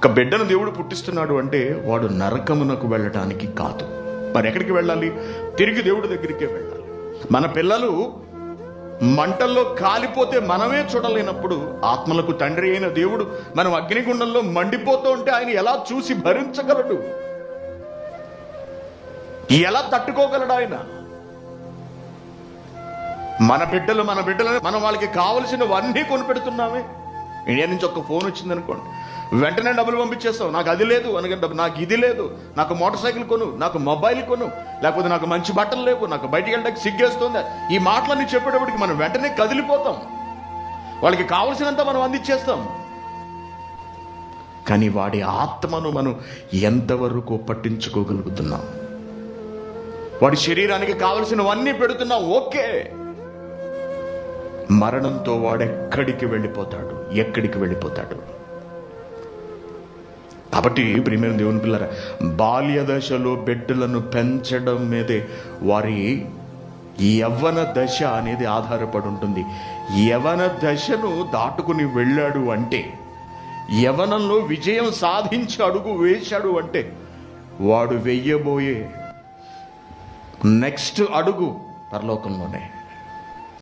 ఒక బిడ్డను దేవుడు పుట్టిస్తున్నాడు అంటే వాడు నరకమునకు వెళ్ళటానికి కాదు. మరి ఎక్కడికి వెళ్ళాలి? తిరిగి దేవుడి దగ్గరికే వెళ్ళాలి. మన పిల్లలు మంటల్లో కాలిపోతే మనమే చూడలేనప్పుడు ఆత్మలకు తండ్రి అయిన దేవుడు మనం అగ్నిగుండంలో మండిపోతూ ఉంటే ఆయన ఎలా చూసి భరించగలడు? ఎలా తట్టుకోగలడు ఆయన? మన బిడ్డలను మనం వాళ్ళకి కావలసినవన్నీ కొనిపెడుతున్నామే. ఇండియా నుంచి ఒక ఫోన్ వచ్చిందనుకోండి, వెంటనే డబ్బులు పంపించేస్తాం. నాకు అది లేదు అనగా, నాకు ఇది లేదు, నాకు మోటార్ సైకిల్ కొను, నాకు మొబైల్ కొను, లేకపోతే నాకు మంచి బట్టలు లేవు, నాకు బయటికి వెళ్ళడానికి సిగ్గేస్తుంది. ఈ మాటలన్నీ చెప్పేటప్పటికి మనం వెంటనే కదిలిపోతాం. వాళ్ళకి కావలసినంత మనం అందించేస్తాం. కానీ వాడి ఆత్మను మనం ఎంతవరకు పట్టించుకోగలుగుతున్నాం? వాడి శరీరానికి కావలసినవన్నీ పెడుతున్నాం, ఓకే. మరణంతో వాడెక్కడికి వెళ్ళిపోతాడు? కాబట్టి ప్రియమైన దేవుని పిల్లరా, బాల్య దశలో బిడ్డలను పెంచడం మీదే వారి యవ్వన దశ అనేది ఆధారపడి ఉంటుంది. యవ్వన దశను దాటుకుని వెళ్ళాడు అంటే, యవ్వనంలో విజయం సాధించి అడుగు వేశాడు అంటే, వాడు వెయ్యబోయే నెక్స్ట్ అడుగు పరలోకంలోనే.